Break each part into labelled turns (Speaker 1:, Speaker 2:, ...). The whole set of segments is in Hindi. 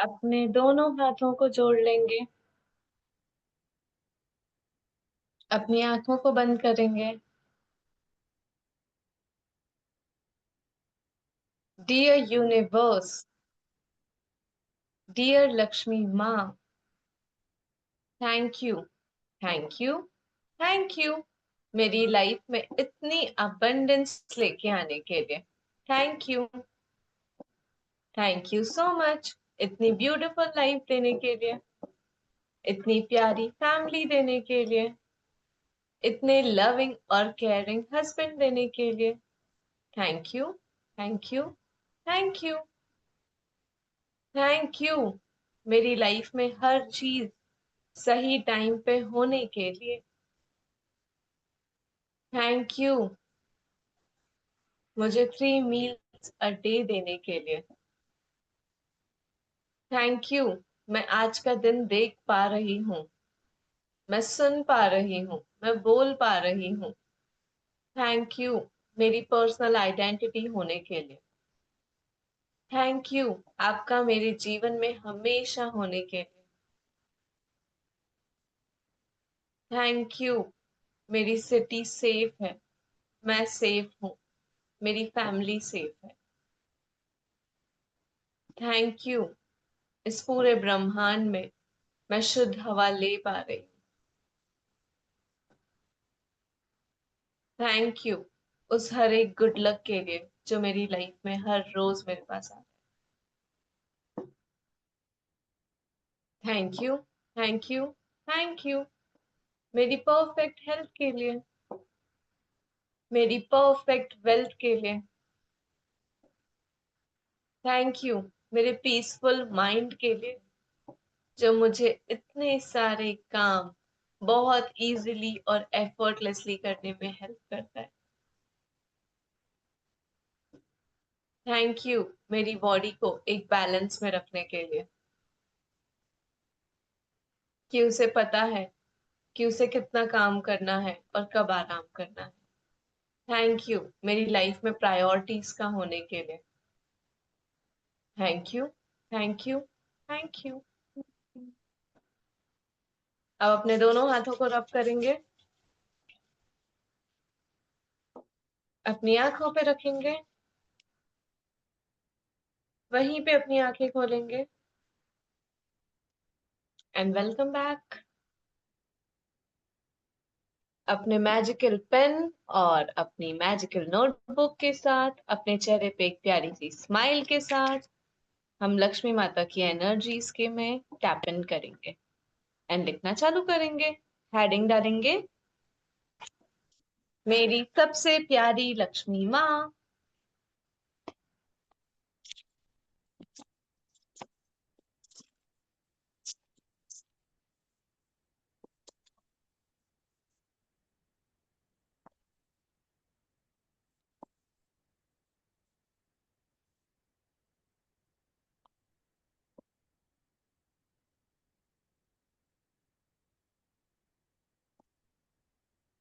Speaker 1: अपने दोनों हाथों को जोड़ लेंगे। अपनी आंखों को बंद करेंगे। डियर यूनिवर्स, डियर लक्ष्मी माँ, thank you, thank you, thank you मेरी लाइफ में इतनी अबंडेंस लेके आने के लिए। Thank you, thank you so much इतनी ब्यूटीफुल लाइफ देने के लिए, इतनी प्यारी फैमिली देने के लिए, इतने लविंग और केयरिंग हस्बैंड देने के लिए। Thank you, thank you, thank you, thank you मेरी लाइफ में हर चीज सही टाइम पे होने के लिए। थैंक यू मुझे 3 मील्स अ डे देने के लिए। थैंक यू मैं आज का दिन देख पा रही हूँ, मैं सुन पा रही हूँ, मैं बोल पा रही हूँ। थैंक यू मेरी पर्सनल आइडेंटिटी होने के लिए। थैंक यू आपका मेरे जीवन में हमेशा होने के लिए। थैंक यू मेरी सिटी सेफ है, मैं सेफ हूँ, मेरी फैमिली सेफ है। थैंक यू इस पूरे ब्रह्मांड में मैं शुद्ध हवा ले पा रही हूँ। थैंक यू उस हर एक गुड लक के लिए जो मेरी लाइफ में हर रोज मेरे पास आता है। Thank you, thank you, thank you मेरी परफेक्ट हेल्थ के लिए, मेरी परफेक्ट वेल्थ के लिए। थैंक यू मेरे पीसफुल माइंड के लिए जो मुझे इतने सारे काम बहुत इजीली और एफर्टलेसली करने में हेल्प करता है। थैंक यू मेरी बॉडी को एक बैलेंस में रखने के लिए, कि उसे पता है कि उसे कितना काम करना है और कब आराम करना है। थैंक यू मेरी लाइफ में प्रायोरिटीज का होने के लिए। Thank you, thank you, thank you. अब अपने दोनों हाथों को रब करेंगे, अपनी आंखों पे रखेंगे, वहीं पे अपनी आंखें खोलेंगे। And welcome back. अपने मैजिकल पेन और अपनी मैजिकल नोटबुक के साथ, अपने चेहरे पे एक प्यारी सी स्माइल के साथ हम लक्ष्मी माता की एनर्जीज के में टैप इन करेंगे एंड लिखना चालू करेंगे। हेडिंग डालेंगे, मेरी सबसे प्यारी लक्ष्मी माँ।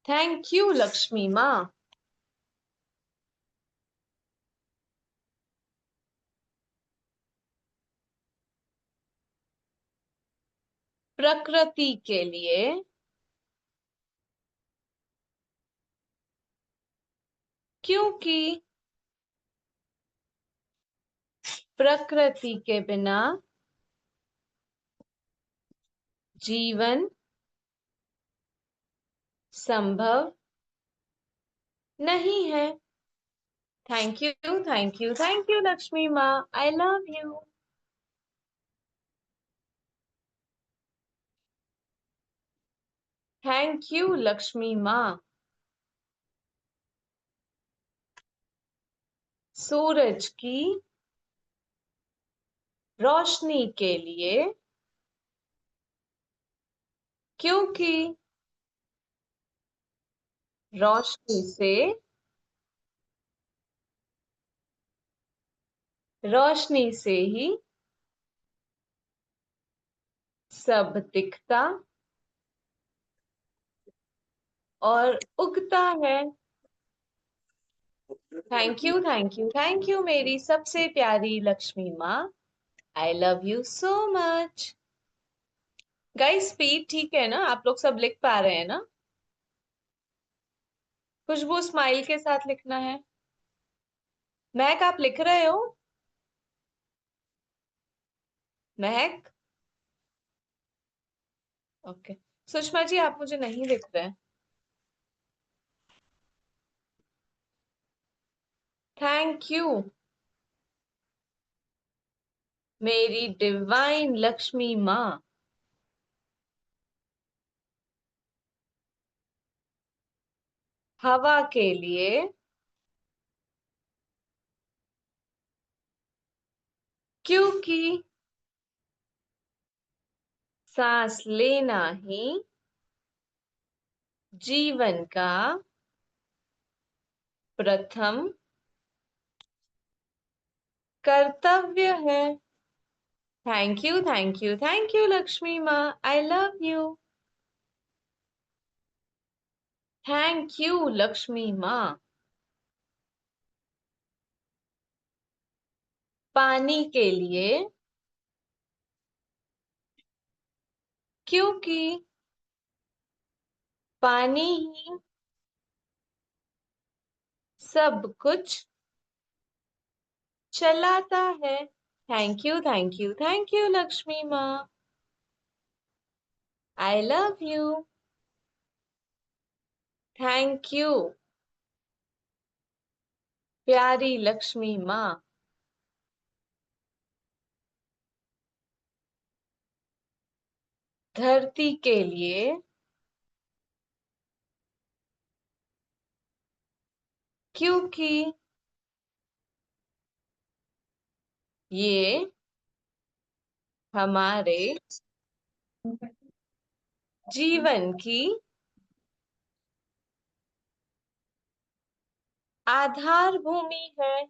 Speaker 1: थैंक यू लक्ष्मी माँ। प्रकृति के लिए, क्योंकि प्रकृति के बिना जीवन संभव नहीं है। Thank you, thank you, thank you Lakshmi माँ, I love you. Thank you Lakshmi माँ। सूरज की रोशनी के लिए, क्योंकि रोशनी से ही सब दिखता और उगता है। Thank you, thank you, thank you मेरी सबसे प्यारी लक्ष्मी माँ, I love you so much. Guys speed ठीक है ना? आप लोग सब लिख पा रहे हैं ना? खुशबू स्माइल के साथ लिखना है। महक आप लिख रहे हो? महक। ओके। सुषमा जी आप मुझे नहीं लिख रहे हैं। थैंक यू मेरी डिवाइन लक्ष्मी माँ। हवा के लिए क्योंकि सांस लेना ही जीवन का प्रथम कर्तव्य है। Thank you thank you thank you Lakshmi माँ। I love you. Thank you Lakshmi माँ। पानी के लिए क्योंकि पानी ही सब कुछ चलाता है। Thank you thank you thank you Lakshmi माँ। I love you. Thank you प्यारी लक्ष्मी माँ। धरती के लिए क्योंकि ये हमारे जीवन की आधार भूमि है।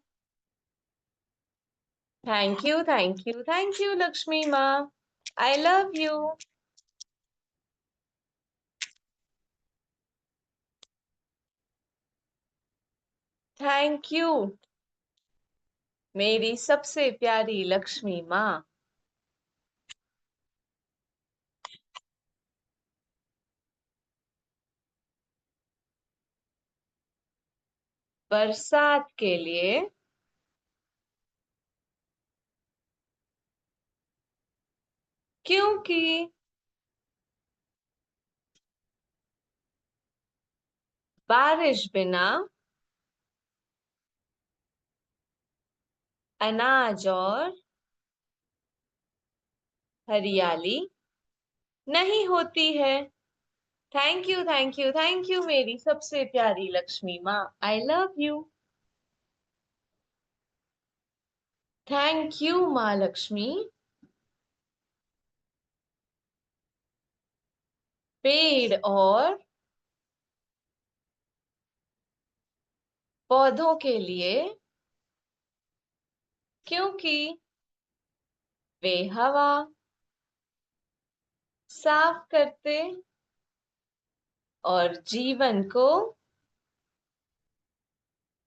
Speaker 1: Thank you thank you thank you Lakshmi माँ। I love you. Thank you मेरी सबसे प्यारी लक्ष्मी माँ। बरसात के लिए क्योंकि बारिश बिना अनाज और हरियाली नहीं होती है। Thank you thank you thank you मेरी सबसे प्यारी लक्ष्मी माँ। I love you. Thank you माँ लक्ष्मी। पेड़ और पौधों के लिए क्योंकि वे हवा साफ करते और जीवन को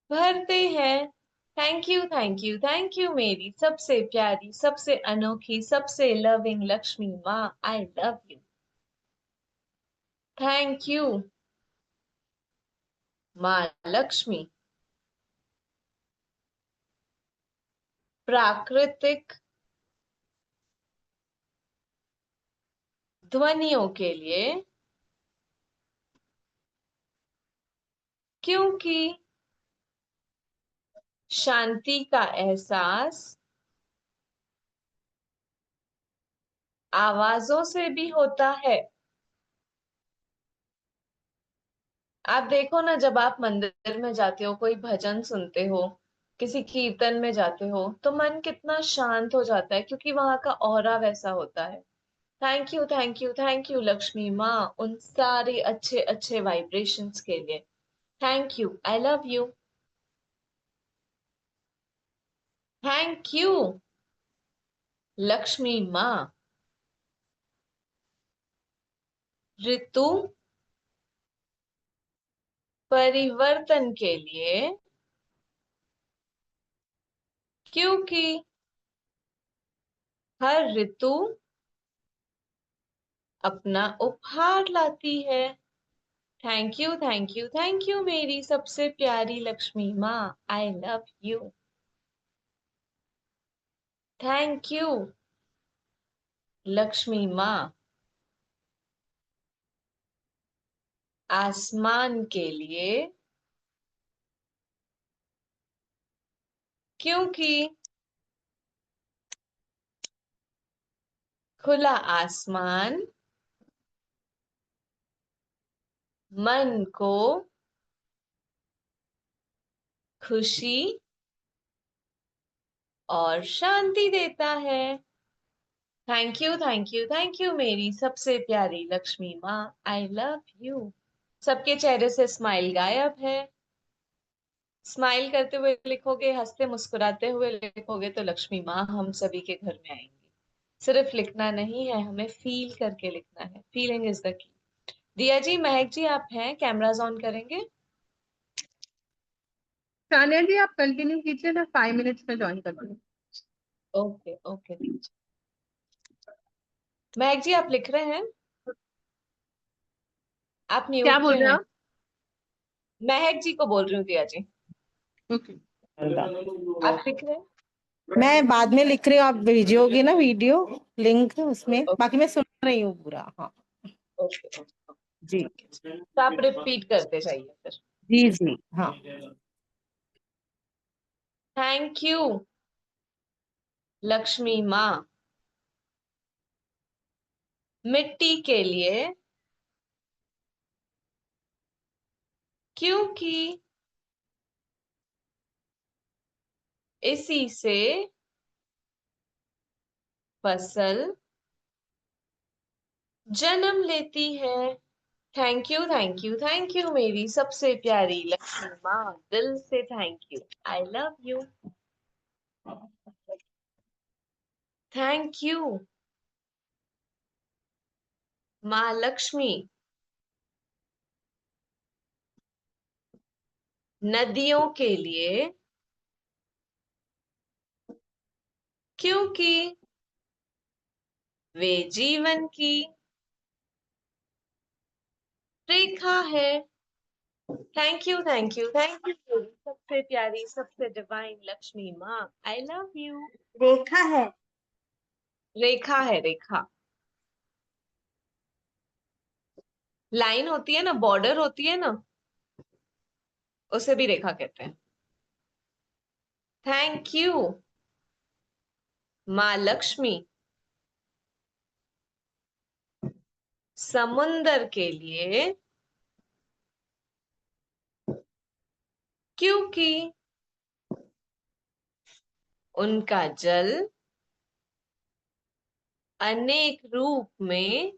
Speaker 1: भरते हैं। थैंक यू थैंक यू मेरी सबसे प्यारी सबसे अनोखी सबसे लविंग लक्ष्मी माँ। I love you. Thank you माँ लक्ष्मी। प्राकृतिक ध्वनियों के लिए क्योंकि शांति का एहसास आवाजों से भी होता है। आप देखो ना, जब आप मंदिर में जाते हो, कोई भजन सुनते हो, किसी कीर्तन में जाते हो, तो मन कितना शांत हो जाता है क्योंकि वहां का ऑरा वैसा होता है। Thank you thank you thank you Lakshmi माँ उन सारे अच्छे अच्छे वाइब्रेशंस के लिए। Thank you. I love you. Thank you Lakshmi माँ। ऋतु परिवर्तन के लिए क्योंकि हर ऋतु अपना उपहार लाती है। Thank you, thank you, thank you मेरी सबसे प्यारी लक्ष्मी माँ। I love you. Thank you Lakshmi माँ। आसमान के लिए, क्योंकि खुला आसमान मन को खुशी और शांति देता है। Thank you, thank you, thank you मेरी सबसे प्यारी लक्ष्मी माँ। I love you. सबके चेहरे से स्माइल गायब है। स्माइल करते हुए लिखोगे, हंसते मुस्कुराते हुए लिखोगे तो लक्ष्मी माँ हम सभी के घर में आएंगी। सिर्फ लिखना नहीं है, हमें फील करके लिखना है। Feeling is the key. दिया जी, महक जी, आप हैं, कैमरास ऑन करेंगे?
Speaker 2: तान्या जी आप कंटिन्यू कीजिए, मैं 5 मिनट्स में ज्वाइन कर दूँ।
Speaker 1: ओके ओके दीजिए। महक जी आप लिख रहे हैं? आप
Speaker 2: क्या
Speaker 1: म्यूट
Speaker 2: बोल
Speaker 1: पे
Speaker 2: रहे हैं
Speaker 1: हैं।
Speaker 2: आप?
Speaker 1: महक जी को बोल रही हूँ दिया जी।
Speaker 2: ओके।
Speaker 1: आप लिख रहे हैं?
Speaker 2: मैं बाद में लिख रही हूँ, आप भेजियोगे ना वीडियो लिंक उसमें,
Speaker 1: ओके
Speaker 2: बाकी मैं सुन रही हूँ पूरा। हाँ
Speaker 1: ओके ओके।
Speaker 2: जी
Speaker 1: तो आप रिपीट करते जाइए फिर।
Speaker 2: जी जी हाँ।
Speaker 1: थैंक यू लक्ष्मी माँ, मिट्टी के लिए, क्योंकि इसी से फसल जन्म लेती है। Thank you, thank you, thank you मेरी सबसे प्यारी लक्ष्मी माँ। दिल से thank you. I love you. Thank you माँ लक्ष्मी, नदियों के लिए, क्योंकि वे जीवन की रेखा है। Thank you, thank you, thank you मेरी सबसे प्यारी, सबसे डिवाइन लक्ष्मी माँ। I love you.
Speaker 2: रेखा है।
Speaker 1: रेखा है, रेखा। लाइन होती है ना, बॉर्डर होती है ना, उसे भी रेखा कहते हैं। थैंक यू माँ लक्ष्मी, समुंदर के लिए, क्योंकि उनका जल अनेक रूप में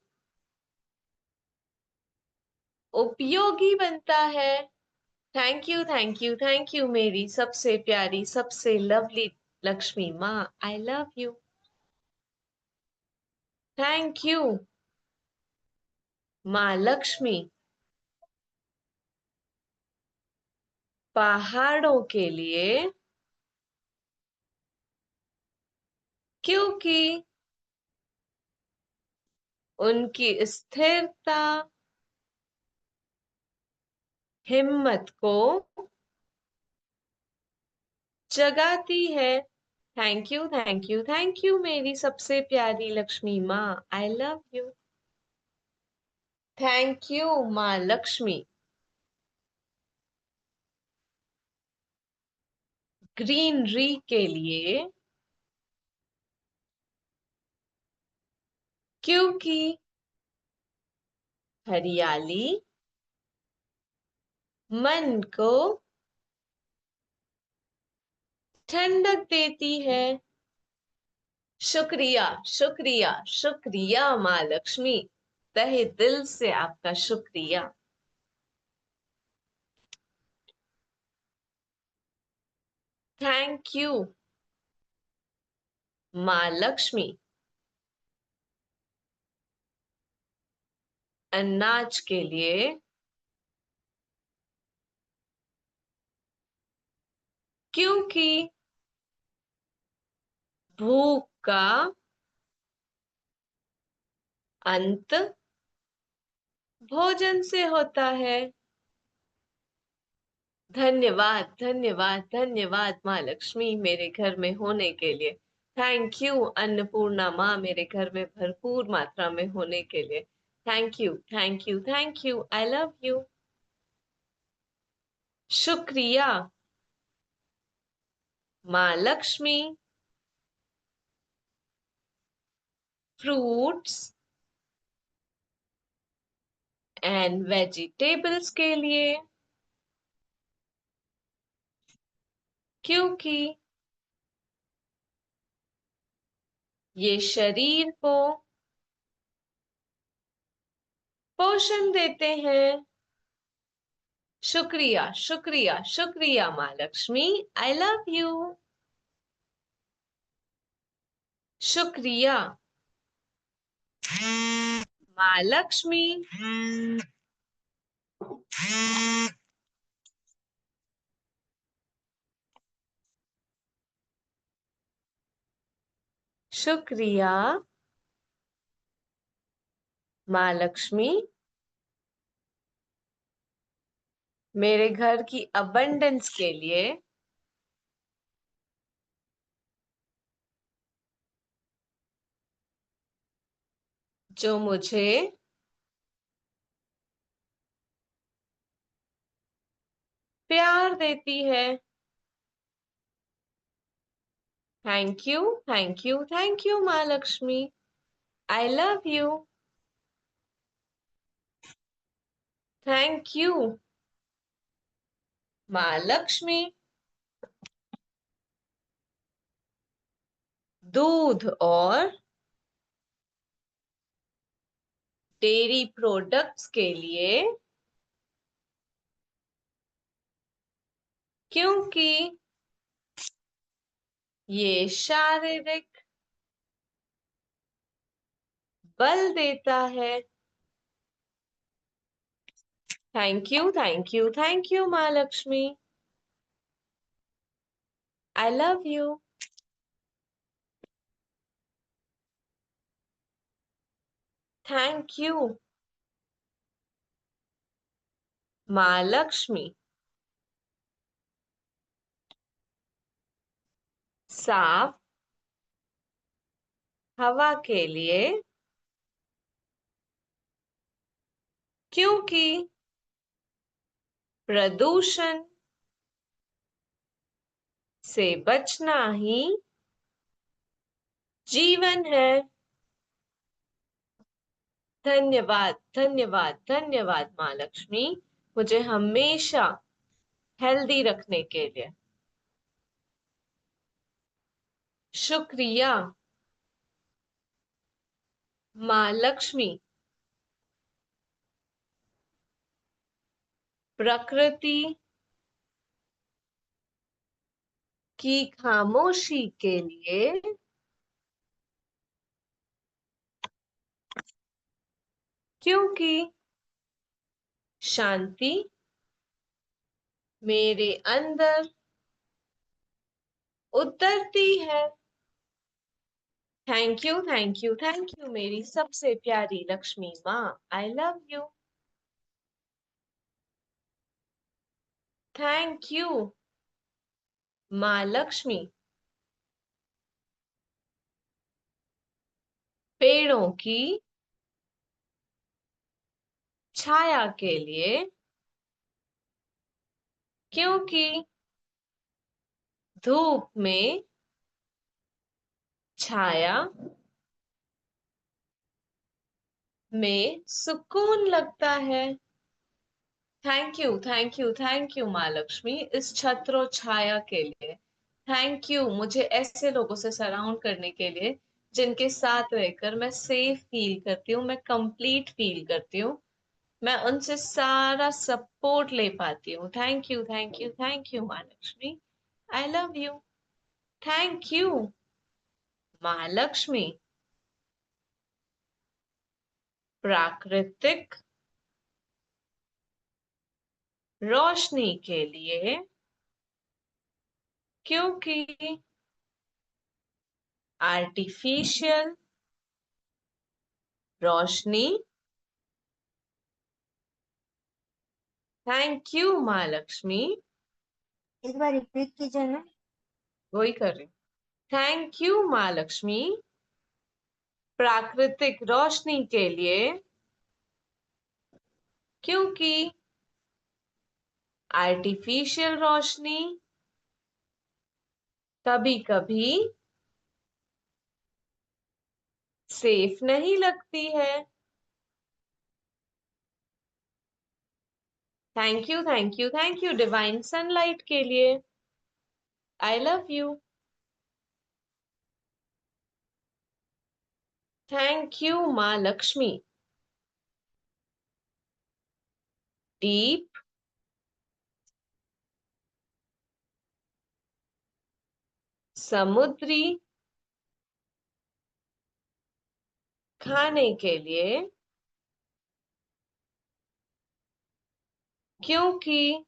Speaker 1: उपयोगी बनता है। Thank you, thank you, thank you मेरी सबसे प्यारी, सबसे लवली लक्ष्मी माँ। I love you. Thank you माँ लक्ष्मी, पहाड़ों के लिए, क्योंकि उनकी स्थिरता हिम्मत को जगाती है। Thank you, thank you, thank you मेरी सबसे प्यारी लक्ष्मी माँ। I love you. Thank you माँ लक्ष्मी, ग्रीनरी के लिए, क्योंकि हरियाली मन को ठंडक देती है। शुक्रिया, शुक्रिया, शुक्रिया माँ लक्ष्मी। तहे दिल से आपका शुक्रिया। थैंक यू माँ लक्ष्मी, अनाज के लिए, क्योंकि भूख का अंत भोजन से होता है। धन्यवाद धन्यवाद धन्यवाद माँ लक्ष्मी मेरे घर में होने के लिए। थैंक यू अन्नपूर्णा माँ मेरे घर में भरपूर मात्रा में होने के लिए। Thank you thank you thank you, I love you. शुक्रिया माँ लक्ष्मी फ्रूट्स एंड वेजिटेबल्स के लिए, क्योंकि ये शरीर को पोषण देते हैं। शुक्रिया शुक्रिया शुक्रिया माँ लक्ष्मी, आई लव यू। शुक्रिया माँ लक्ष्मी शुक्रिया माँ लक्ष्मी मेरे घर की अबंडेंस के लिए, जो मुझे प्यार देती है। Thank you thank you thank you माँ Lakshmi, I love you. Thank you माँ लक्ष्मी दूध और डेयरी प्रोडक्ट्स के लिए, क्योंकि ये शारीरिक बल देता है। Thank you thank you thank you माँ Lakshmi, I love you. Thank you माँ लक्ष्मी साफ हवा के लिए, क्योंकि प्रदूषण से बचना ही जीवन है। धन्यवाद धन्यवाद धन्यवाद माँ लक्ष्मी मुझे हमेशा हेल्दी रखने के लिए। शुक्रिया माँ लक्ष्मी प्रकृति की खामोशी के लिए, क्योंकि शांति मेरे अंदर उतरती है। Thank you thank you thank you मेरी सबसे प्यारी लक्ष्मी माँ, I love you. Thank you माँ लक्ष्मी पेड़ों की छाया के लिए, क्योंकि धूप में छाया में सुकून लगता है। थैंक यू थैंक यू माँ लक्ष्मी इस छत्र छाया के लिए। थैंक यू मुझे ऐसे लोगों से सराउंड करने के लिए जिनके साथ रहकर मैं सेफ फील करती हूँ, मैं कंप्लीट फील करती हूँ, मैं उनसे सारा सपोर्ट ले पाती हूँ। Thank you thank you thank you माँ Lakshmi, I love you. Thank you माँ लक्ष्मी प्राकृतिक रोशनी के लिए, क्योंकि आर्टिफिशियल रोशनी। थैंक यू माँ लक्ष्मी।
Speaker 3: एक बार रिपीट कीजिए ना।
Speaker 1: वही कर रही। थैंक यू माँ लक्ष्मी, प्राकृतिक रोशनी के लिए, क्योंकि आर्टिफिशियल रोशनी कभी कभी सेफ नहीं लगती है। Thank you thank you thank you divine sunlight के लिए। आई लव यू। थैंक यू माँ लक्ष्मी, डीप समुद्री खाने के लिए, क्योंकि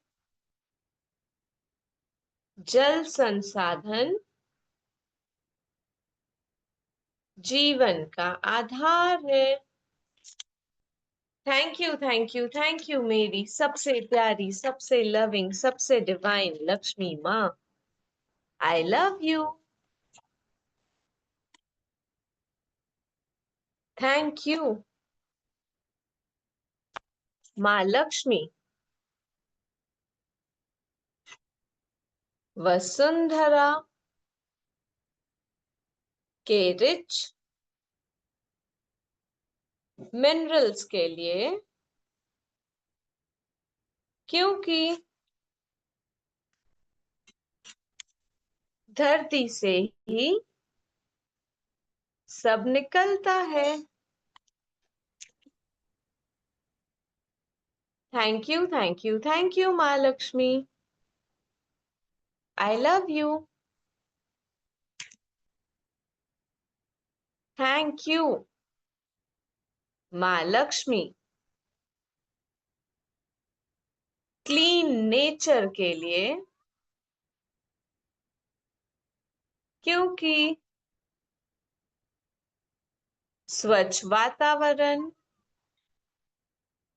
Speaker 1: जल संसाधन जीवन का आधार है। Thank you thank you thank you मेरी सबसे प्यारी, सबसे लविंग, सबसे डिवाइन लक्ष्मी माँ। I love you. Thank you माँ लक्ष्मी, वसुंधरा के रिच मिनरल्स के लिए, क्योंकि धरती से ही सब निकलता है। Thank you thank you thank you माँ Lakshmi. I love you. Thank you माँ लक्ष्मी, क्लीन नेचर के लिए, क्योंकि स्वच्छ वातावरण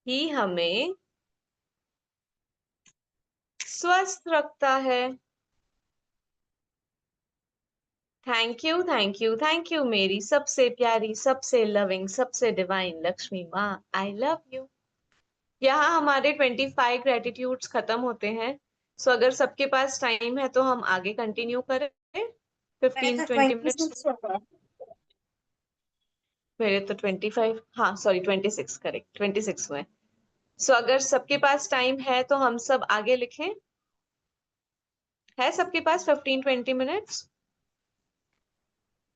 Speaker 1: ही हमें स्वस्थ रखता है। Thank you thank you thank you मेरी सबसे प्यारी, सबसे लविंग, सबसे डिवाइन लक्ष्मी माँ। I love you. यहाँ हमारे 25 ग्रेटिट्यूड्स खत्म होते हैं। सो अगर सबके पास टाइम है तो हम आगे कंटिन्यू करें
Speaker 3: मेरे
Speaker 1: 15
Speaker 3: तो
Speaker 1: 20
Speaker 3: 26
Speaker 1: मिनट्स।
Speaker 3: हो गए।
Speaker 1: मेरे तो 25, हाँ सॉरी 26, करेक्ट 26 हुए। सो अगर सबके पास टाइम है तो हम सब आगे लिखें। है सबके पास 15-20 मिनट्स?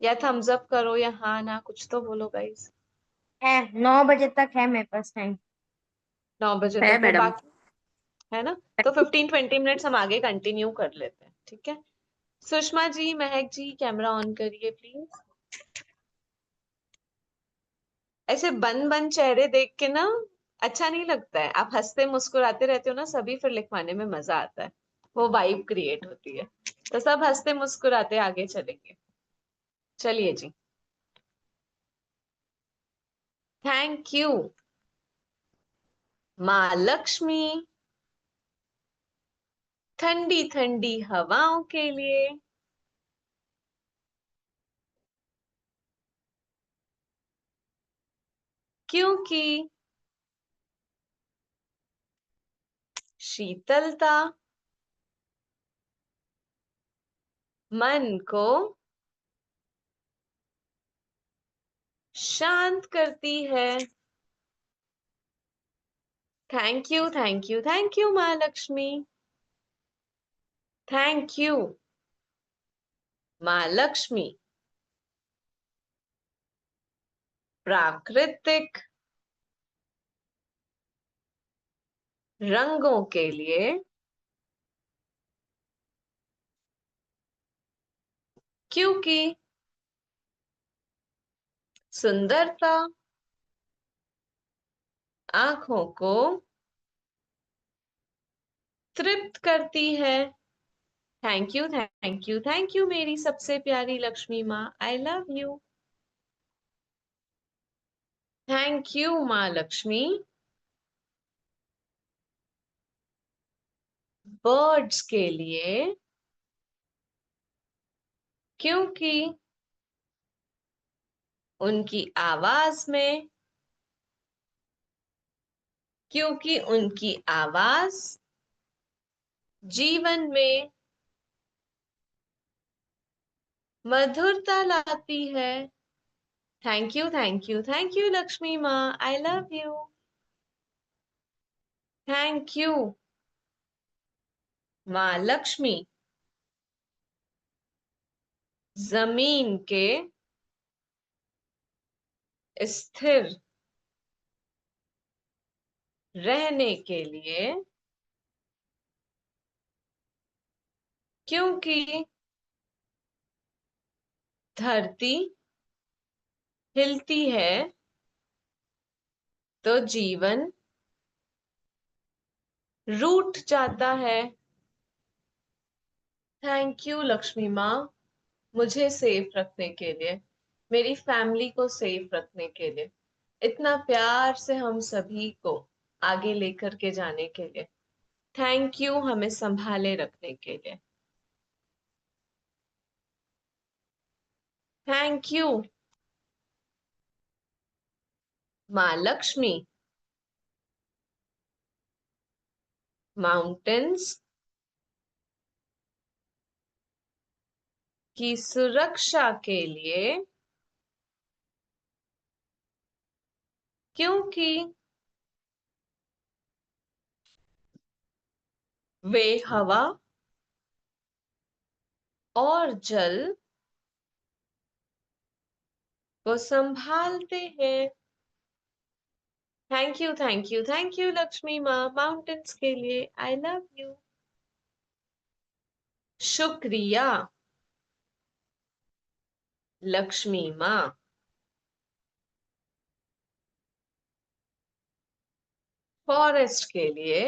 Speaker 1: या थम्स अप करो या हाँ ना कुछ तो बोलो गाइस।
Speaker 3: है 9 बजे तक है मेरे पास टाइम।
Speaker 1: 9 बजे
Speaker 3: है
Speaker 1: तक है
Speaker 3: मैडम।
Speaker 1: बाकी, है ना? तो 15-20 मिनट्स हम आगे कंटिन्यू कर लेते हैं, ठीक है? सुषमा जी, महक जी, कैमरा ऑन करिए प्लीज। ऐसे बन बन चेहरे देख के ना अच्छा नहीं लगता है। आप हंसते मुस्कुराते रहते हो ना सभी, फिर लिखवाने में मजा आता है, वो वाइब क्रिएट होती है। तो सब हंसते मुस्कुराते आगे चलेंगे। चलिए जी। थैंक यू माँ लक्ष्मी, ठंडी ठंडी हवाओं के लिए, क्योंकि शीतलता मन को शांत करती है। Thank you thank you thank you माँ लक्ष्मी। थैंक यू माँ लक्ष्मी, प्राकृतिक रंगों के लिए, क्योंकि सुंदरता आंखों को तृप्त करती है। Thank you thank you thank you मेरी सबसे प्यारी लक्ष्मी माँ। I love you. Thank you माँ लक्ष्मी। बर्ड्स के लिए, क्योंकि उनकी आवाज में, क्योंकि उनकी आवाज जीवन में मधुरता लाती है। Thank you, thank you, thank you Lakshmi माँ, I love you. Thank you माँ लक्ष्मी। जमीन के स्थिर रहने के लिए, क्योंकि धरती हिलती है तो जीवन रूठ जाता है। थैंक यू लक्ष्मी माँ, मुझे सेफ रखने के लिए, मेरी फैमिली को सेफ रखने के लिए, इतना प्यार से हम सभी को आगे लेकर के जाने के लिए। थैंक यू हमें संभाले रखने के लिए। थैंक यू माँ लक्ष्मी। माउंटेन्स की सुरक्षा के लिए, क्योंकि वे हवा और जल को संभालते हैं। Thank you, thank you, thank you Lakshmi माँ, माउंटेन्स के लिए, आई लव यू। शुक्रिया लक्ष्मी माँ। फॉरेस्ट के लिए,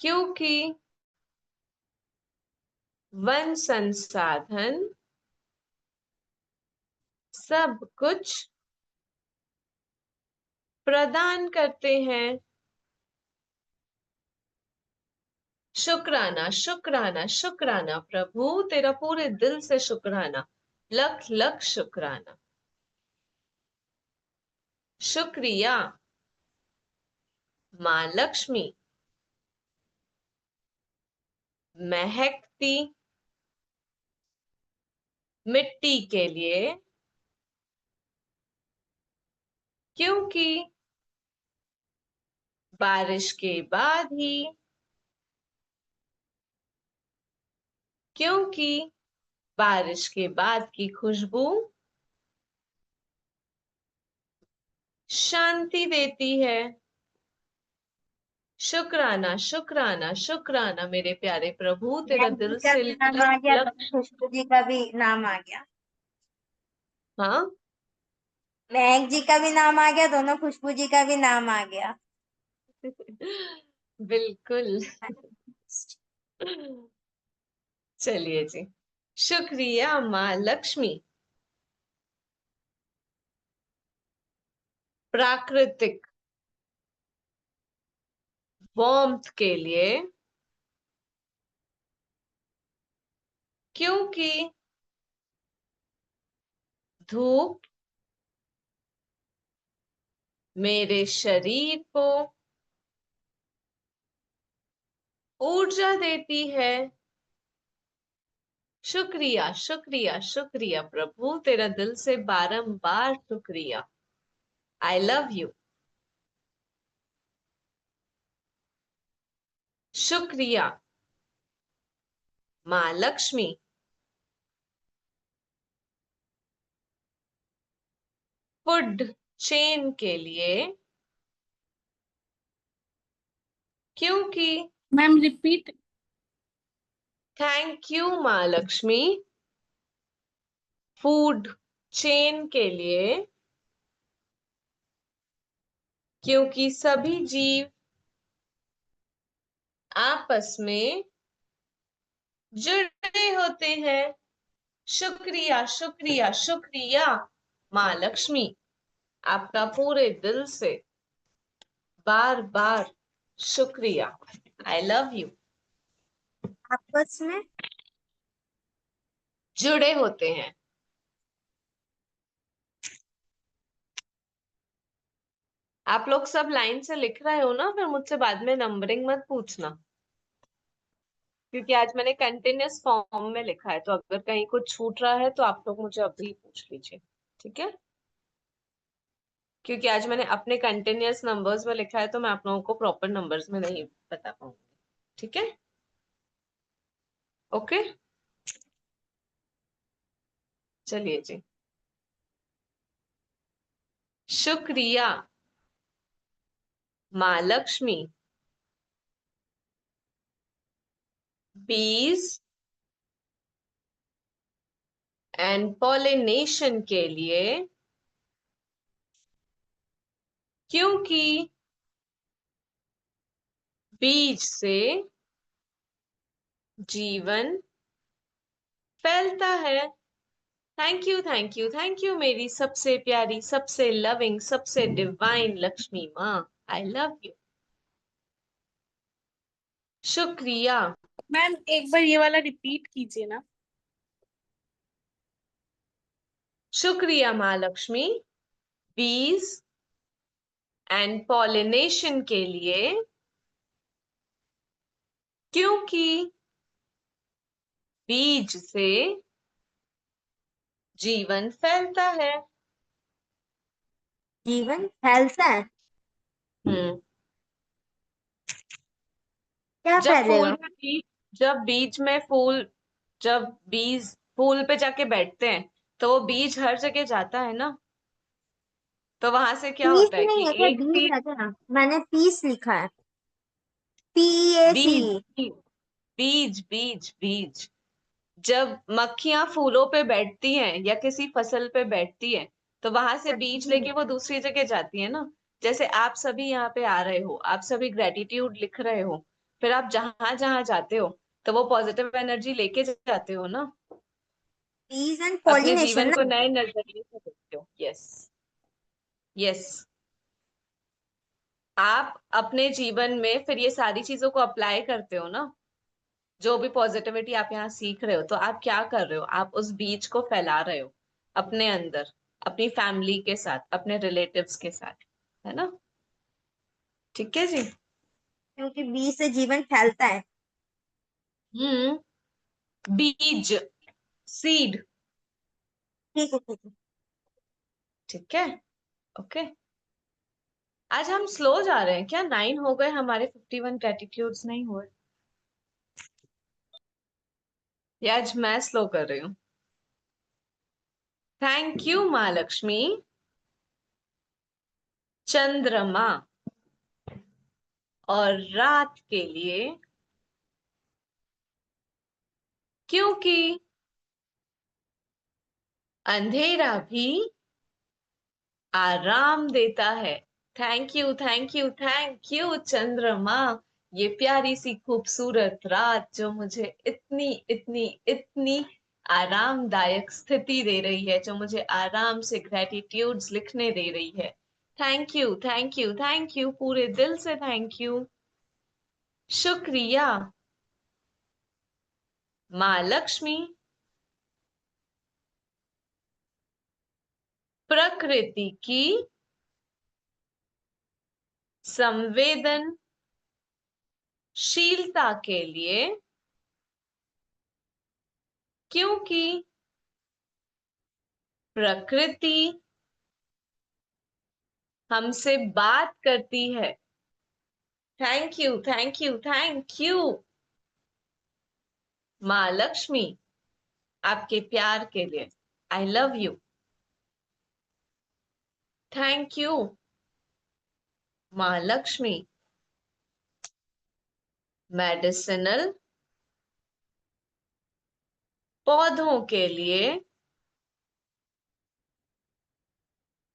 Speaker 1: क्योंकि वन संसाधन सब कुछ प्रदान करते हैं। शुक्राना, शुक्राना, शुक्राना प्रभु, तेरा पूरे दिल से शुक्राना, लख लख शुक्राना। शुक्रिया माँ लक्ष्मी। महकती मिट्टी के लिए, क्योंकि बारिश के बाद ही, क्योंकि बारिश के बाद की खुशबू शांति देती है। शुक्राना, शुक्राना, शुक्राना मेरे प्यारे प्रभु, तेरा
Speaker 3: महक जी
Speaker 1: दिल
Speaker 3: का
Speaker 1: से
Speaker 3: भी नाम आ
Speaker 1: लख
Speaker 3: गया,
Speaker 1: लख
Speaker 3: तो खुशबू जी का भी नाम आ गया।
Speaker 1: हाँ
Speaker 3: महक जी का भी नाम आ गया, दोनों खुशबू जी का भी नाम आ गया।
Speaker 1: बिल्कुल। चलिए जी, शुक्रिया माँ लक्ष्मी। प्राकृतिक वार्मथ के लिए, क्योंकि धूप मेरे शरीर को ऊर्जा देती है। शुक्रिया, शुक्रिया, शुक्रिया प्रभु, तेरा दिल से बारंबार शुक्रिया। आई लव यू। शुक्रिया माँ लक्ष्मी। फूड चेन के लिए, क्योंकि
Speaker 4: मैम रिपीट।
Speaker 1: थैंक यू माँ लक्ष्मी। फूड चेन के लिए, क्योंकि सभी जीव आपस में जुड़े होते हैं। शुक्रिया, शुक्रिया, शुक्रिया माँ लक्ष्मी आपका पूरे दिल से बार बार शुक्रिया। आई लव यू।
Speaker 3: आपस में
Speaker 1: जुड़े होते हैं। आप लोग सब लाइन से लिख रहे हो ना, फिर मुझसे बाद में नंबरिंग मत पूछना, क्योंकि आज मैंने कंटिन्यूअस फॉर्म में लिखा है, तो अगर कहीं कुछ छूट रहा है तो आप लोग मुझे अभी पूछ लीजिए, ठीक है? क्योंकि आज मैंने अपने कंटिन्यूअस नंबर्स में लिखा है, तो मैं आप लोगों को प्रॉपर नंबर्स में नहीं बता पाऊंगी, ठीक है? ओके, चलिए जी। शुक्रिया माँ लक्ष्मी बीज एंड पॉलिनेशन के लिए, क्योंकि बीज से जीवन फैलता है। Thank you, thank you, thank you मेरी सबसे प्यारी, सबसे लविंग, सबसे डिवाइन लक्ष्मी माँ। I love you. शुक्रिया।
Speaker 4: मैम एक बार ये वाला रिपीट कीजिए ना।
Speaker 1: शुक्रिया माँ लक्ष्मी बीज एंड पॉलिनेशन के लिए, क्योंकि बीज से जीवन फैलता है।
Speaker 3: जीवन फैलता है।
Speaker 1: हम्म।
Speaker 3: क्या
Speaker 1: जब फूल
Speaker 3: फैलेगा?
Speaker 1: में बीज जब बीज में फूल जब बीज फूल पे जाके बैठते हैं, तो वो बीज हर जगह जाता है ना, तो वहां से क्या
Speaker 3: पीस
Speaker 1: होता है
Speaker 3: नहीं
Speaker 1: कि
Speaker 3: है क्या?
Speaker 1: एक
Speaker 3: बीज
Speaker 1: बीज
Speaker 3: है क्या? मैंने पीस लिखा है। PEAC।
Speaker 1: बीज बीज बीज बीज बीज जब मक्खियां फूलों पे बैठती हैं या किसी फसल पे बैठती हैं, तो वहां से बीज लेके वो दूसरी जगह जाती है ना। जैसे आप सभी यहाँ पे आ रहे हो, आप सभी ग्रेटिट्यूड लिख रहे हो, फिर आप जहां जहां जाते हो तो वो पॉजिटिव एनर्जी लेके जाते हो ना।
Speaker 3: पीस एंड
Speaker 1: अपने
Speaker 3: पॉलिनेशन
Speaker 1: जीवन को
Speaker 3: ना।
Speaker 1: नए नजरिए से देखते हो। Yes, yes. आप अपने जीवन में फिर ये सारी चीजों को अप्लाई करते हो ना, जो भी पॉजिटिविटी आप यहाँ सीख रहे हो, तो आप क्या कर रहे हो? आप उस बीज को फैला रहे हो अपने अंदर, अपनी फैमिली के साथ, अपने रिलेटिव्स के साथ, है ना? ठीक है जी।
Speaker 3: क्योंकि बीज से जीवन फैलता है।
Speaker 1: बीज, सीड।
Speaker 3: ठीक है, ठीक है।
Speaker 1: ठीक है, ओके। आज हम स्लो जा रहे हैं क्या? 9 हो गए हमारे, 51 ग्रेटिट्यूड्स नहीं हुए? या आज मैं स्लो कर रही हूँ? थैंक यू माँ लक्ष्मी चंद्रमा और रात के लिए, क्योंकि अंधेरा भी आराम देता है। Thank you, thank you, thank you चंद्रमा। ये प्यारी सी खूबसूरत रात जो मुझे इतनी इतनी इतनी आरामदायक स्थिति दे रही है, जो मुझे आराम से ग्रेटिट्यूड्स लिखने दे रही है। Thank you, thank you, thank you, पूरे दिल से थैंक यू। शुक्रिया माँ लक्ष्मी प्रकृति की संवेदनशीलता के लिए, क्योंकि प्रकृति हमसे बात करती है। Thank you, thank you, thank you माँ लक्ष्मी आपके प्यार के लिए। आई लव यू। थैंक यू माँ लक्ष्मी मेडिसिनल पौधों के लिए,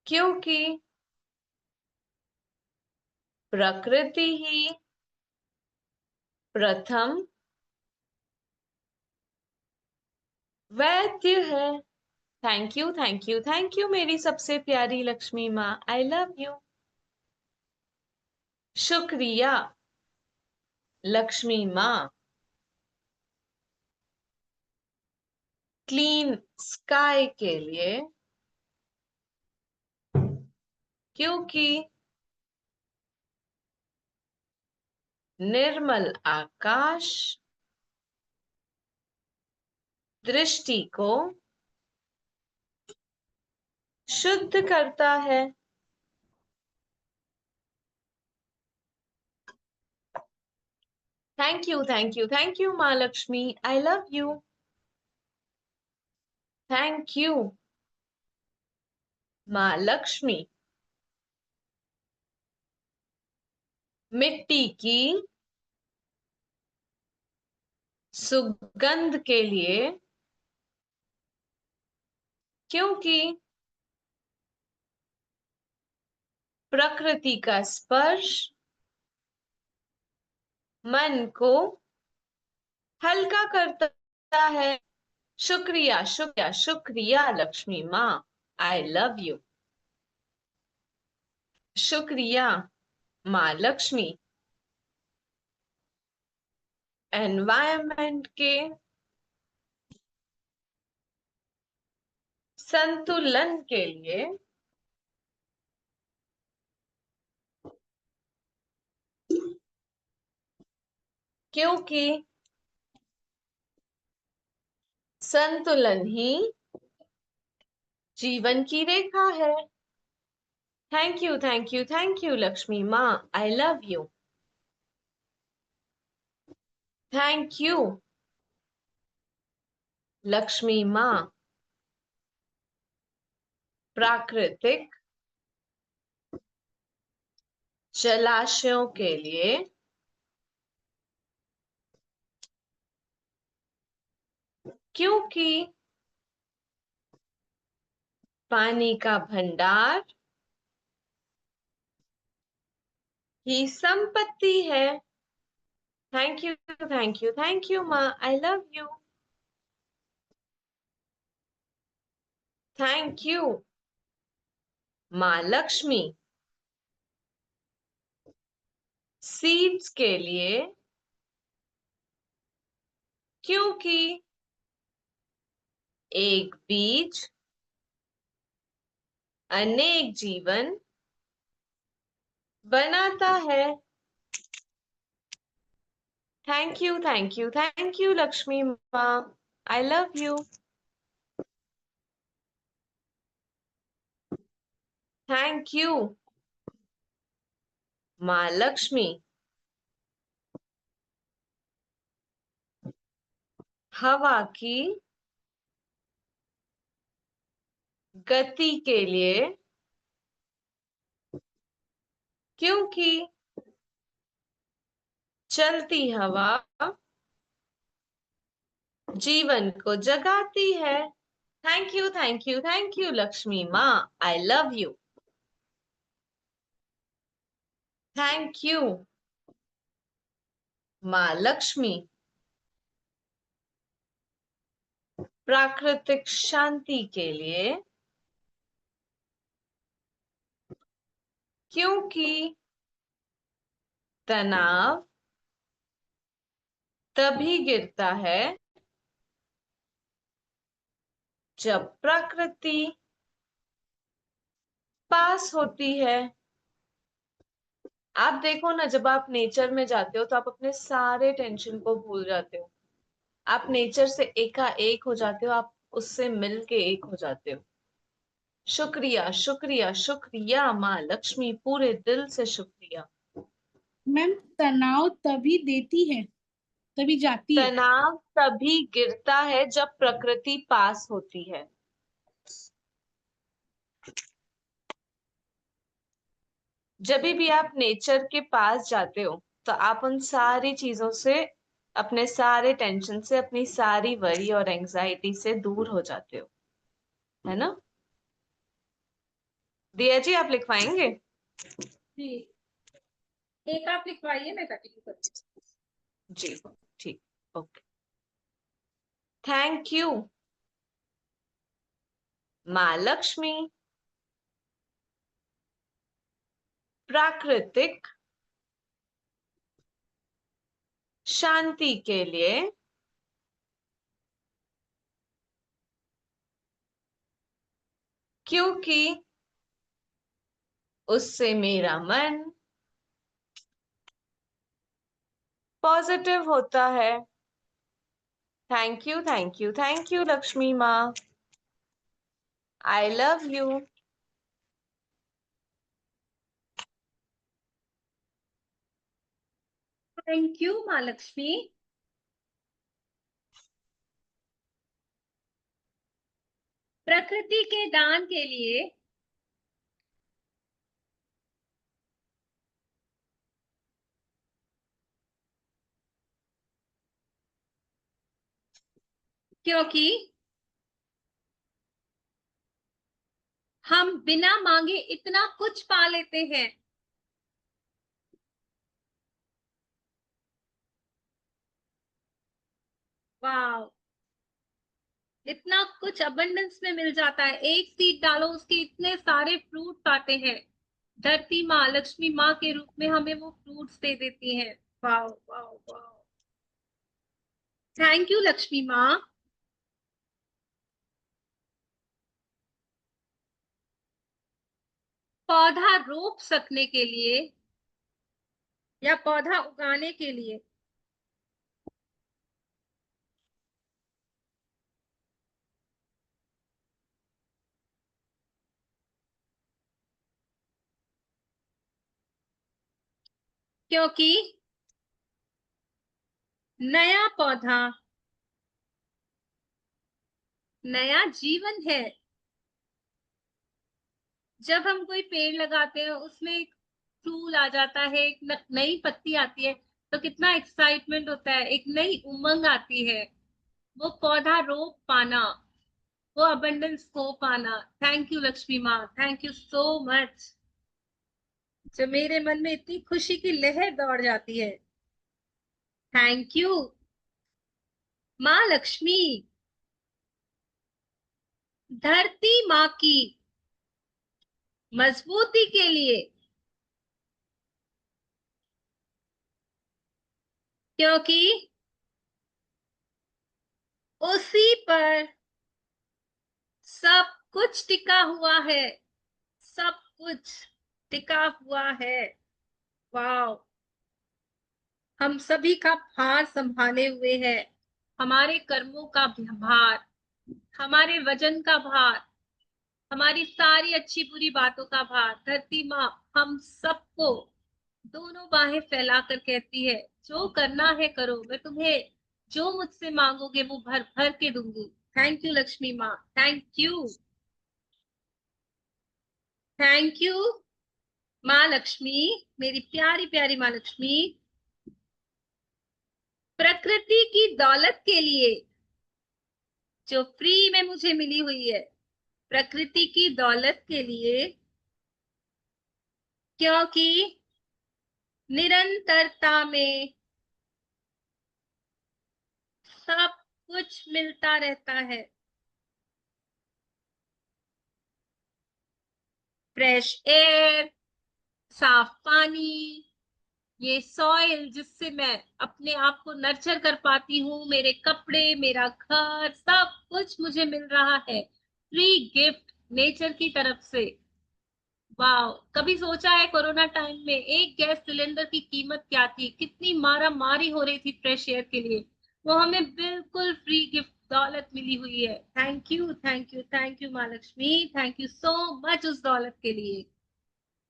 Speaker 1: क्योंकि प्रकृति ही प्रथम वैद्य है। Thank you, thank you, thank you मेरी सबसे प्यारी लक्ष्मी माँ, आई लव यू। शुक्रिया लक्ष्मी माँ। क्लीन स्काई के लिए, क्योंकि निर्मल आकाश दृष्टि को शुद्ध करता है। Thank you, thank you, thank you माँ Lakshmi, I love you. Thank you माँ लक्ष्मी। मिट्टी की सुगंध के लिए, क्योंकि प्रकृति का स्पर्श मन को हल्का करता है। शुक्रिया, शुक्रिया, शुक्रिया लक्ष्मी माँ, आई लव यू। शुक्रिया माँ लक्ष्मी। एनवायरनमेंट के संतुलन के लिए, क्योंकि संतुलन ही जीवन की रेखा है। Thank you, thank you, thank you Lakshmi माँ, I love you. Thank you Lakshmi माँ। प्राकृतिक जलाशयों के लिए, क्योंकि पानी का भंडार ही संपत्ति है। Thank you, thank you, thank you माँ, I love you. Thank you माँ लक्ष्मी। सीड्स के लिए, क्योंकि एक बीज अनेक जीवन बनाता है। Thank you, thank you, thank you Lakshmi माँ, I love you. Thank you माँ लक्ष्मी। हवा की गति के लिए, क्योंकि चलती हवा जीवन को जगाती है। Thank you, thank you, thank you Lakshmi माँ, I love you. Thank you माँ लक्ष्मी। प्राकृतिक शांति के लिए, क्योंकि तनाव तभी गिरता है जब प्रकृति पास होती है। आप देखो ना, जब आप नेचर में जाते हो तो आप अपने सारे टेंशन को भूल जाते हो। आप नेचर से एकाएक हो जाते हो, आप उससे मिल के एक हो जाते हो। शुक्रिया, शुक्रिया, शुक्रिया माँ लक्ष्मी, पूरे दिल से शुक्रिया।
Speaker 4: मैम तनाव तभी देती है, तभी जाती है।
Speaker 1: तनाव तभी गिरता है जब प्रकृति पास होती है। जब भी आप नेचर के पास जाते हो तो आप उन सारी चीजों से, अपने सारे टेंशन से, अपनी सारी वरी और एंजाइटी से दूर हो जाते हो, है ना। दिया जी, आप लिखवाएंगे?
Speaker 5: जी, एक आप लिखवाइए, मैं कंटिन्यू करती हूँ।
Speaker 1: जी ठीक, ओके। थैंक यू माँ लक्ष्मी प्राकृतिक शांति के लिए क्योंकि उससे मेरा मन पॉजिटिव होता है। Thank you, thank you, thank you Lakshmi माँ। I love you.
Speaker 5: Thank you माँ लक्ष्मी। प्रकृति के दान के लिए क्योंकि हम बिना मांगे इतना कुछ पा लेते हैं। वाह, इतना कुछ अबंडेंस में मिल जाता है। एक सीड डालो, उसके इतने सारे फ्रूट आते हैं। धरती माँ लक्ष्मी माँ के रूप में हमें वो फ्रूट्स दे देती हैं। वाह वाह वाह, थैंक यू लक्ष्मी माँ। पौधा रोप सकने के लिए या पौधा उगाने के लिए क्योंकि नया पौधा नया जीवन है। जब हम कोई पेड़ लगाते हैं, उसमें एक फूल आ जाता है, एक नई पत्ती आती है, तो कितना एक्साइटमेंट होता है, एक नई उमंग आती है। वो पौधा रोप पाना, वो अबंडेंस को पाना। थैंक यू लक्ष्मी माँ, थैंक यू सो मच। जो मेरे मन में इतनी खुशी की लहर दौड़ जाती है। थैंक यू माँ लक्ष्मी। धरती माँ की मजबूती के लिए क्योंकि उसी पर सब कुछ टिका हुआ है। सब कुछ टिका हुआ है। वाह, हम सभी का भार संभाले हुए है। हमारे कर्मों का भार, हमारे वजन का भार, हमारी सारी अच्छी बुरी बातों का भार। धरती माँ हम सबको दोनों बाहें फैलाकर कहती है, जो करना है करो, मैं तुम्हें जो मुझसे मांगोगे वो भर भर के दूंगी। थैंक यू लक्ष्मी माँ, थैंक यू, थैंक यू माँ लक्ष्मी, मेरी प्यारी प्यारी माँ लक्ष्मी। प्रकृति की दौलत के लिए जो फ्री में मुझे मिली हुई है, प्रकृति की दौलत के लिए क्योंकि निरंतरता में सब कुछ मिलता रहता है। फ्रेश एयर, साफ पानी, ये सॉइल जिससे मैं अपने आप को नर्चर कर पाती हूँ, मेरे कपड़े, मेरा घर, सब कुछ मुझे मिल रहा है फ्री गिफ्ट नेचर की तरफ से। वाह, कभी सोचा है कोरोना टाइम में एक गैस सिलेंडर की कीमत क्या थी, कितनी मारा मारी हो रही थी फ्रेश एयर के लिए। वो हमें बिल्कुल फ्री गिफ्ट दौलत मिली हुई है। Thank you, thank you, thank you माँ Lakshmi, thank you so much उस दौलत के लिए।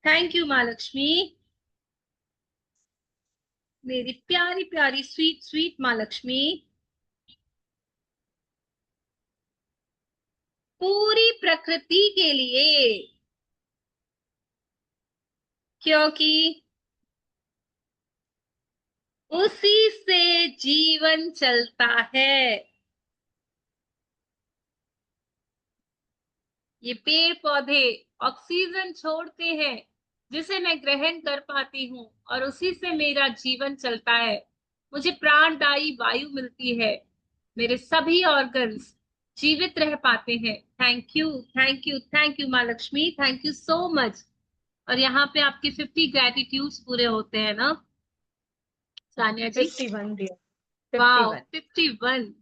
Speaker 5: थैंक यू माँ लक्ष्मी, मेरी प्यारी प्यारी स्वीट स्वीट माँ लक्ष्मी। पूरी प्रकृति के लिए क्योंकि उसी से जीवन चलता है। ये पेड़ पौधे ऑक्सीजन छोड़ते हैं जिसे मैं ग्रहण कर पाती हूँ, और उसी से मेरा जीवन चलता है। मुझे प्राणदायी वायु मिलती है। मेरे सभी ऑर्गन्स जीवित रह पाते हैं। Thank you, thank you, thank you माँ Lakshmi, thank you so much. और यहाँ पे आपके 50 ग्रेटिट्यूड्स पूरे होते हैं ना सानिया जी?
Speaker 1: 51 दिया,
Speaker 5: वाओ,
Speaker 1: 51।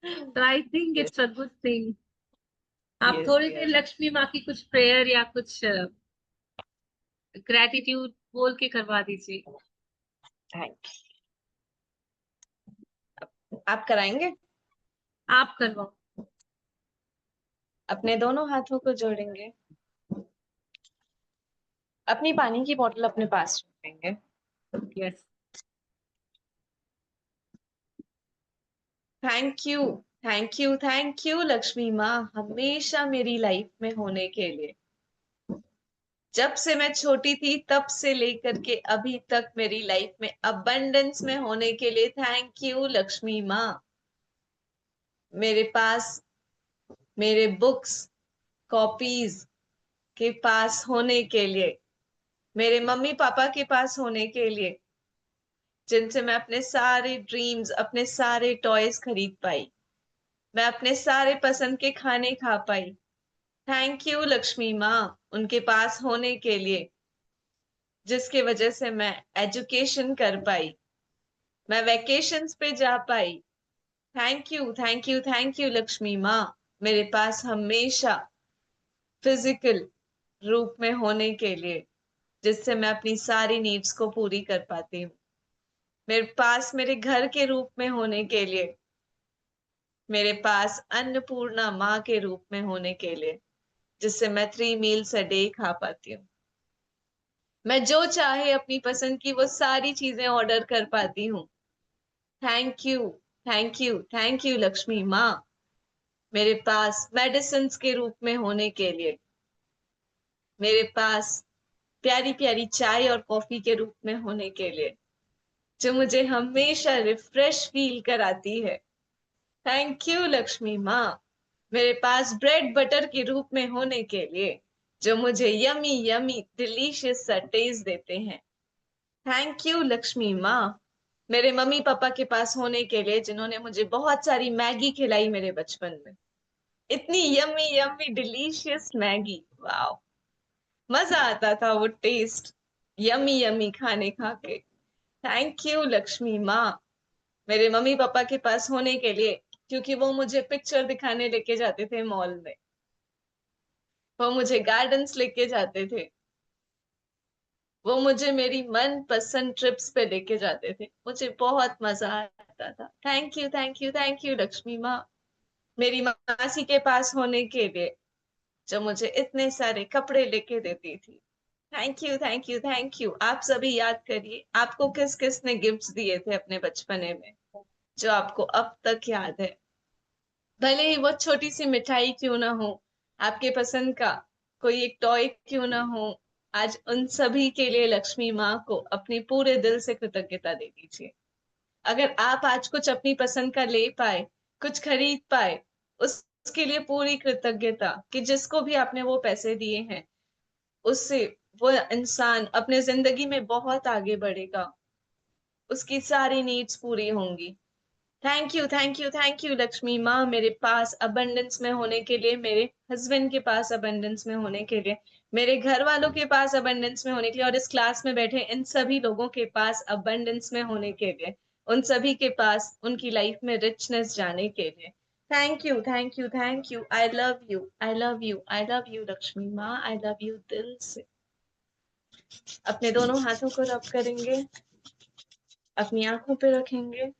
Speaker 5: 51। तो I think
Speaker 1: Yes,
Speaker 5: it's a good thing. आप
Speaker 1: yes,
Speaker 5: थोड़ी देर
Speaker 1: yes.
Speaker 5: लक्ष्मी माँ की कुछ प्रेयर या कुछ ग्रेटिट्यूड बोल के करवा दीजिए।
Speaker 1: Thank you. आप कराएंगे?
Speaker 5: आप करवाओ।
Speaker 1: अपने दोनों हाथों को जोड़ेंगे, अपनी पानी की बोतल अपने पास रखेंगे।
Speaker 5: Yes.
Speaker 1: Thank you, thank you, thank you Lakshmi माँ, हमेशा मेरी लाइफ में होने के लिए। जब से मैं छोटी थी तब से लेकर के अभी तक मेरी लाइफ में अबंडेंस में होने के लिए थैंक यू लक्ष्मी माँ। मेरे पास मेरे बुक्स कॉपीज के पास होने के लिए, मेरे मम्मी पापा के पास होने के लिए, जिनसे मैं अपने सारे ड्रीम्स, अपने सारे टॉयज खरीद पाई, मैं अपने सारे पसंद के खाने खा पाई। थैंक यू लक्ष्मी माँ उनके पास होने के लिए, जिसकी वजह से मैं एजुकेशन कर पाई, मैं वेकेशंस पे जा पाई। Thank you, thank you, thank you Lakshmi माँ मेरे पास हमेशा फिजिकल रूप में होने के लिए, जिससे मैं अपनी सारी नीड्स को पूरी कर पाती हूँ। मेरे पास मेरे घर के रूप में होने के लिए, मेरे पास अन्नपूर्णा माँ के रूप में होने के लिए, जिससे मैं 3 मील्स अ डे खा पाती हूँ। मैं जो चाहे अपनी पसंद की वो सारी चीजें ऑर्डर कर पाती हूँ। Thank you, thank you, thank you Lakshmi माँ मेरे पास मेडिसिन के रूप में होने के लिए, मेरे पास प्यारी प्यारी चाय और कॉफी के रूप में होने के लिए, जो मुझे हमेशा रिफ्रेश फील कराती है। थैंक यू लक्ष्मी माँ मेरे पास ब्रेड बटर के रूप में होने के लिए, जो मुझे यमी यमी डिलीशियस सा टेस्ट देते हैं। थैंक यू लक्ष्मी माँ मेरे मम्मी पापा के पास होने के लिए, जिन्होंने मुझे बहुत सारी मैगी खिलाई मेरे बचपन में, इतनी yummy yummy delicious Maggi, wow, मजा आता था वो टेस्ट, यमी यमी खाने खा के। थैंक यू लक्ष्मी माँ मेरे मम्मी पापा के पास होने के लिए, क्योंकि वो मुझे पिक्चर दिखाने लेके जाते थे मॉल में, वो मुझे गार्डन्स लेके जाते थे, वो मुझे मेरी मन पसंद ट्रिप्स पे लेके जाते थे, मुझे बहुत मजा आता था। Thank you, thank you, thank you Lakshmi माँ मेरी मासी के पास होने के लिए, जो मुझे इतने सारे कपड़े लेके देती थी। Thank you, thank you, thank you. आप सभी याद करिए आपको किस किस ने गिफ्ट्स दिए थे अपने बचपने में, जो आपको अब तक याद है। भले ही वो छोटी सी मिठाई क्यों ना हो, आपके पसंद का कोई एक टॉय क्यों ना हो, आज उन सभी के लिए लक्ष्मी माँ को अपनी पूरे दिल से कृतज्ञता दे दीजिए। अगर आप आज कुछ अपनी पसंद का ले पाए, कुछ खरीद पाए, उसके लिए पूरी कृतज्ञता कि जिसको भी आपने वो पैसे दिए हैं, उससे वो इंसान अपने जिंदगी में बहुत आगे बढ़ेगा, उसकी सारी नीड्स पूरी होंगी। Thank you, thank you, thank you Lakshmi माँ मेरे पास अबंडेंस में होने के लिए, मेरे हस्बैंड के पास अबंडेंस में होने के लिए, मेरे घर वालों के पास अबंडेंस में होने के लिए, और इस क्लास में बैठे इन सभी लोगों के पास अबंडेंस में होने के लिए, उन सभी के पास उनकी लाइफ में रिचनेस जाने के लिए। Thank you, thank you, thank you. I love you, I love you, I love you Lakshmi माँ, आई लव यू दिल से। अपने दोनों हाथों को रब करेंगे, अपनी आंखों पे रखेंगे।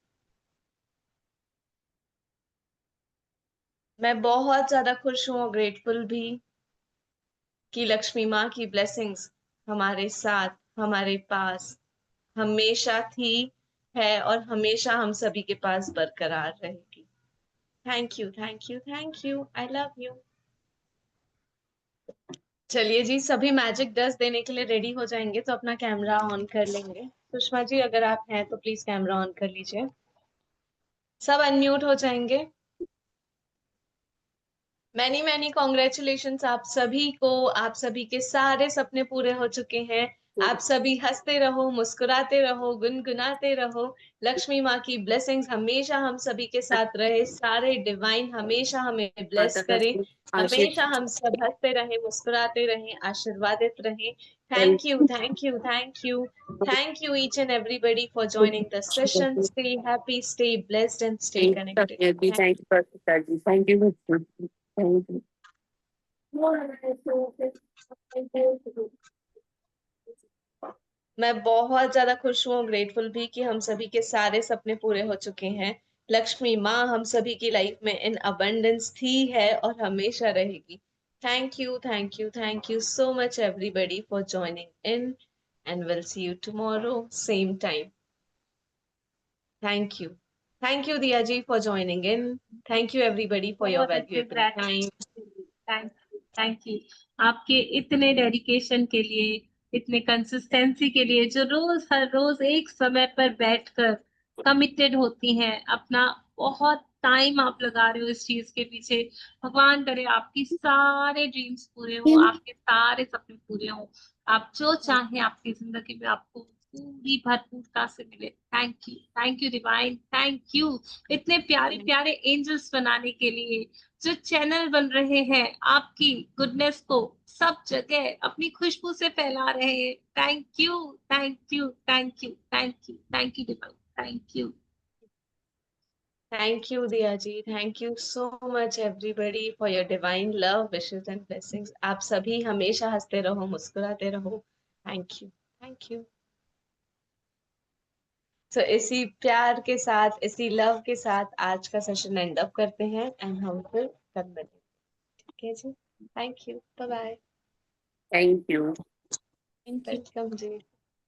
Speaker 1: मैं बहुत ज्यादा खुश हूँ और ग्रेटफुल भी कि लक्ष्मी माँ की ब्लेसिंग्स हमारे साथ, हमारे पास हमेशा थी, है और हमेशा हम सभी के पास बरकरार रहेगी। Thank you, thank you, thank you, I love you. चलिए जी, सभी मैजिक डस्ट देने के लिए रेडी हो जाएंगे तो अपना कैमरा ऑन कर लेंगे। सुषमा जी अगर आप हैं तो प्लीज कैमरा ऑन कर लीजिए। सब अनम्यूट हो जाएंगे। मैनी मैनी कॉन्ग्रेचुलेशंस आप सभी को, आप सभी के सारे सपने पूरे हो चुके हैं। आप सभी हंसते रहो, मुस्कुराते रहो, गुनगुनाते रहो। लक्ष्मी माँ की ब्लेसिंग्स हमेशा हम सभी के साथ रहे। सारे डिवाइन हमेशा हमें ब्लेस करें। हमेशा हम सब हंसते रहें, मुस्कुराते रहें, आशीर्वादित रहें। Thank you, thank you, thank you, thank you each and everybody for joining the session. Stay happy, stay blessed, and stay connected.
Speaker 6: Thank you. Thank you. Thank you.
Speaker 1: मैं बहुत ज्यादा खुश हूँ, ग्रेटफुल भी कि हम सभी के सारे सपने पूरे हो चुके हैं। लक्ष्मी माँ हम सभी की लाइफ में इन अबंडेंस थी, है और हमेशा रहेगी। Thank you, thank you, thank you so much everybody for joining in, and we'll see you tomorrow same time. Thank you. Thank you Diya ji for joining in. Thank you everybody for your valuable time.
Speaker 5: Thank you आपके इतने डेडिकेशन के लिए, इतने कंसिस्टेंसी के लिए, जो रोज हर रोज एक समय पर बैठकर कमिटेड होती हैं, अपना बहुत टाइम आप लगा रहे हो इस चीज के पीछे। भगवान करे आपकी सारे ड्रीम्स पूरे हो, आपके सारे सपने पूरे हो, आप जो चाहें आपकी जिंदगी में आपको पूरी भरपूरता से मिले। Thank you divine, thank you इतने प्यारे प्यारे एंजल्स बनाने के लिए, जो चैनल बन रहे हैं आपकी गुडनेस को सब जगह अपनी खुशबू से फैला रहे हैं। Thank you, thank you, thank you, thank you, thank you divine, thank you.
Speaker 1: Thank you Diya ji. Thank you so much everybody for your divine love, wishes and blessings. आप सभी हमेशा हंसते रहो, मुस्कुराते रहो। Thank you, thank you. So इसी प्यार के साथ, इसी लव के साथ आज का सेशन एंड अप करते हैं, एंड हम फिर कल मिलेंगे। ठीक है जी, thank you, bye bye.
Speaker 6: Thank you.
Speaker 1: Welcome ji.